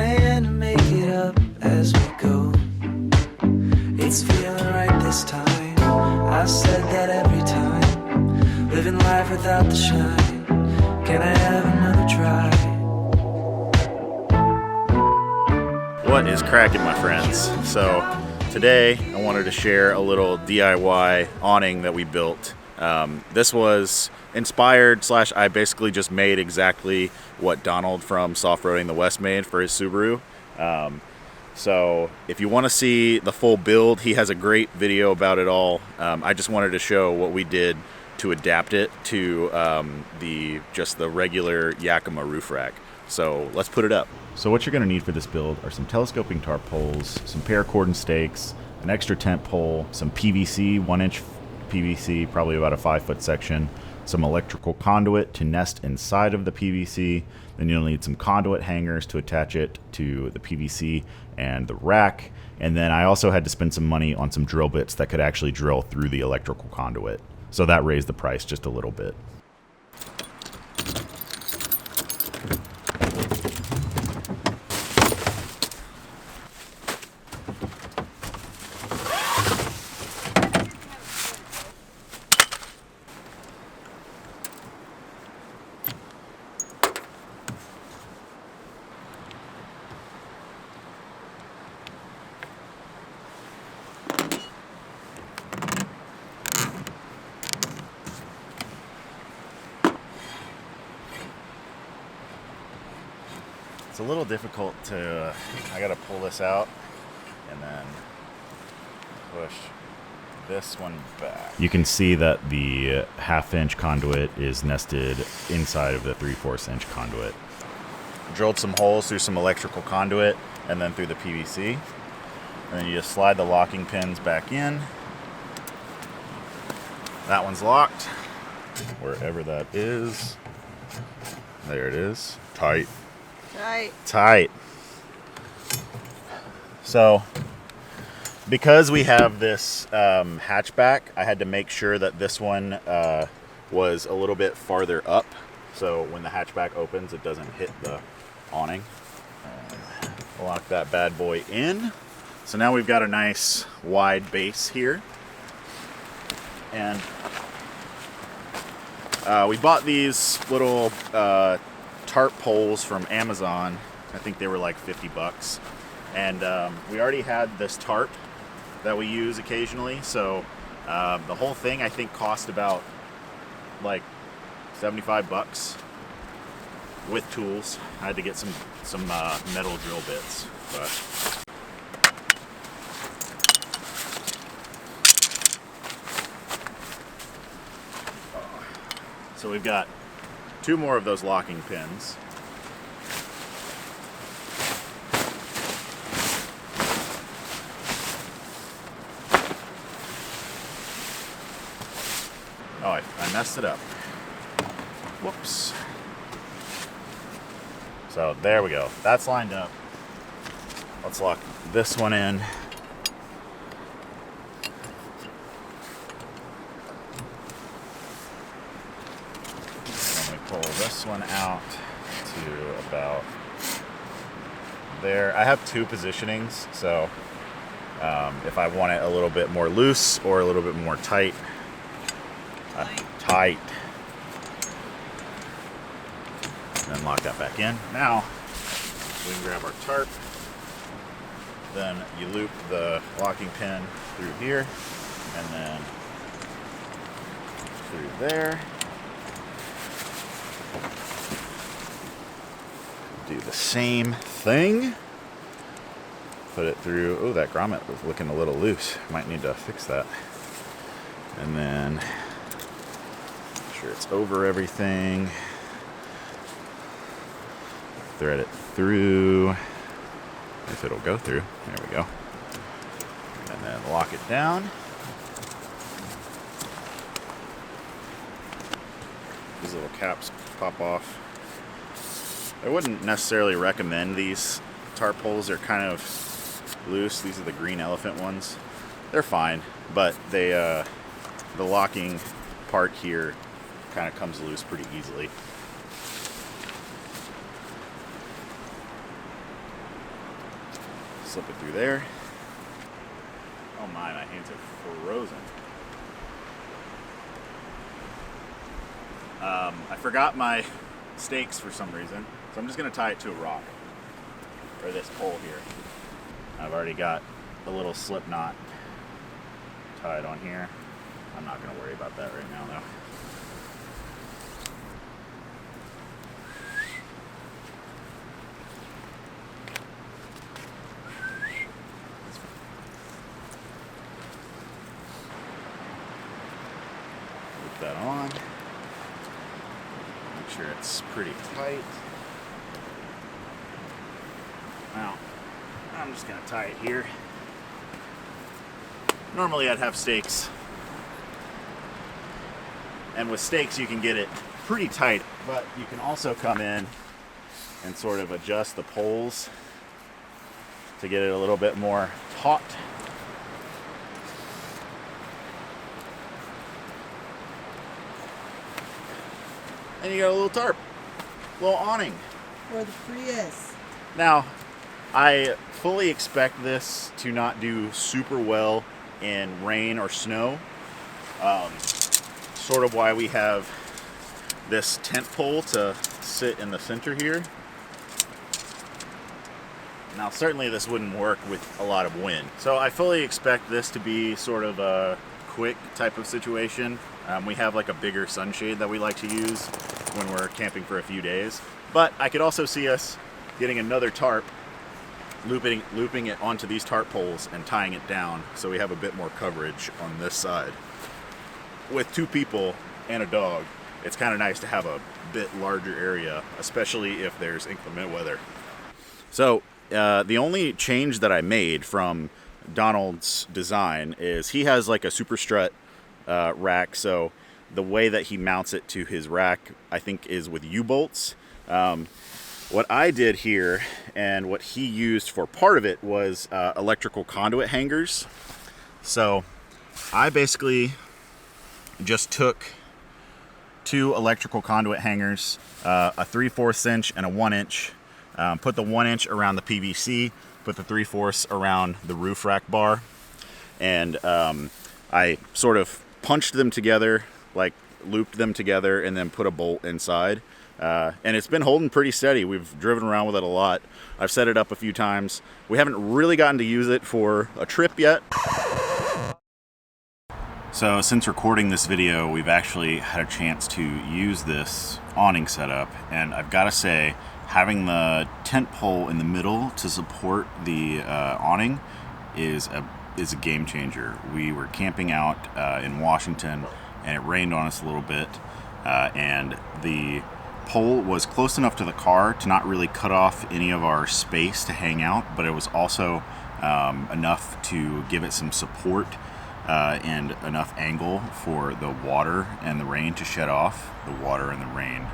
trying to make it up as we go. It's feeling right this time. I said that every time. Living life without the shine. Can I have another try? What is cracking, my friends? So today I wanted to share a little DIY awning that we built. This was inspired / I basically just made exactly what Donald from Soft Roading the West made for his Subaru. So if you want to see the full build, he has a great video about it all. I just wanted to show what we did to adapt it to the regular Yakima roof rack. So let's put it up. So what you're going to need for this build are some telescoping tarp poles, some paracord and stakes, an extra tent pole, some PVC, 1-inch PVC, probably about a 5-foot section, some electrical conduit to nest inside of the PVC. Then you'll need some conduit hangers to attach it to the PVC and the rack. And then I also had to spend some money on some drill bits that could actually drill through the electrical conduit. So that raised the price just a little bit. It's a little difficult to, I gotta pull this out and then push this one back. You can see that the 1/2-inch conduit is nested inside of the 3/4 inch conduit. Drilled some holes through some electrical conduit and then through the PVC. And then you just slide the locking pins back in. That one's locked, wherever that is. There it is, tight. Tight. So, because we have this hatchback, I had to make sure that this one was a little bit farther up, so when the hatchback opens, it doesn't hit the awning. Lock that bad boy in. So now we've got a nice wide base here, and we bought these little tarp poles from Amazon. I think they were like 50 bucks. And we already had this tarp that we use occasionally. So the whole thing I think cost about like 75 bucks with tools. I had to get some metal drill bits, but so we've got 2 more of those locking pins. Oh, I messed it up. Whoops. So there we go. That's lined up. Let's lock this one in. Pull this one out to about there. I have 2 positionings, so if I want it a little bit more loose or a little bit more tight, tight. And then lock that back in. Now we can grab our tarp. Then you loop the locking pin through here, and then through there. Do the same thing. Put it through. Oh, that grommet was looking a little loose. Might need to fix that. And then make sure it's over everything. Thread it through. If it'll go through. There we go. And then lock it down. These little caps pop off. I wouldn't necessarily recommend these tarp poles. They're kind of loose. These are the green elephant ones. They're fine, but they the locking part here kind of comes loose pretty easily. Slip it through there. Oh my hands are frozen. I forgot my stakes for some reason, so I'm just gonna tie it to a rock, or this pole here. I've already got a little slip knot tied on here. I'm not gonna worry about that right now though. Put that on. Make sure it's pretty tight. Now, I'm just gonna tie it here. Normally I'd have stakes. And with stakes you can get it pretty tight, but you can also come in and sort of adjust the poles to get it a little bit more taut. And you got a little tarp, a little awning. For the Prius. Now, I fully expect this to not do super well in rain or snow. Sort of why we have this tent pole to sit in the center here. Now, certainly this wouldn't work with a lot of wind. So I fully expect this to be sort of a quick type of situation. We have like a bigger sunshade that we like to use when we're camping for a few days. But I could also see us getting another tarp, looping it onto these tarp poles and tying it down so we have a bit more coverage on this side. With 2 people and a dog, it's kind of nice to have a bit larger area, especially if there's inclement weather. So the only change that I made from Donald's design is he has like a super strut rack, so the way that he mounts it to his rack I think is with U-bolts. What I did here and what he used for part of it was electrical conduit hangers. So I basically just took 2 electrical conduit hangers, a 3/4 inch and a 1 inch, put the 1 inch around the PVC, put the 3/4 around the roof rack bar, and I sort of punched them together, like looped them together, and then put a bolt inside. And it's been holding pretty steady. We've driven around with it a lot. I've set it up a few times. We haven't really gotten to use it for a trip yet. So since recording this video, we've actually had a chance to use this awning setup, and I've got to say, having the tent pole in the middle to support the awning is a game changer. We were camping out in Washington, and it rained on us a little bit, and the pole was close enough to the car to not really cut off any of our space to hang out, but it was also enough to give it some support and enough angle for the water and the rain to shed off. The water and the rain,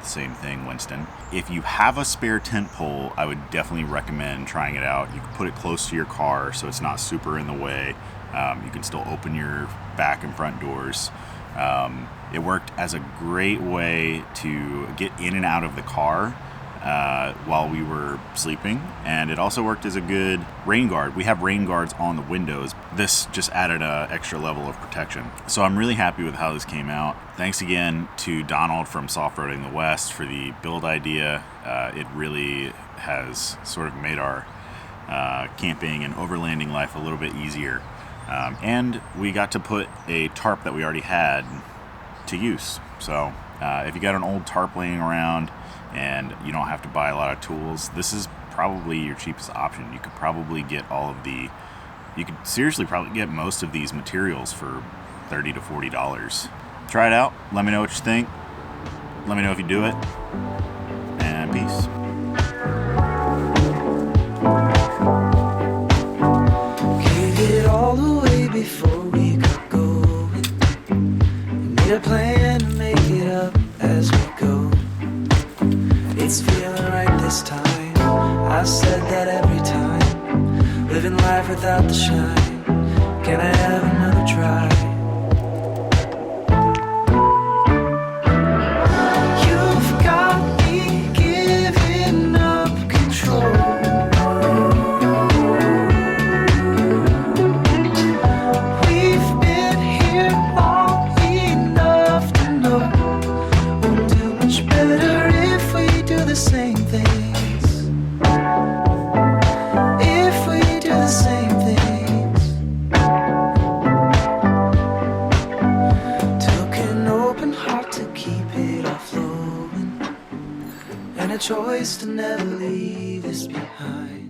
same thing, Winston. If you have a spare tent pole, I would definitely recommend trying it out. You can put it close to your car so it's not super in the way. You can still open your back and front doors. It worked as a great way to get in and out of the car while we were sleeping, and it also worked as a good rain guard. We have rain guards on the windows. This just added an extra level of protection. So I'm really happy with how this came out. Thanks again to Donald from Soft Roading the West for the build idea. It really has sort of made our camping and overlanding life a little bit easier. And we got to put a tarp that we already had to use. So if you got an old tarp laying around and you don't have to buy a lot of tools, this is probably your cheapest option. You could probably get you could seriously probably get most of these materials for $30 to $40. Try it out. Let me know what you think. Let me know if you do it. And peace. Gave it all away before we got going. Made a plan to make it up as we go. It's feeling right this time. I said that every time. Living life without the shine. Can I have another try? You've got me giving up control. promise to never leave this behind.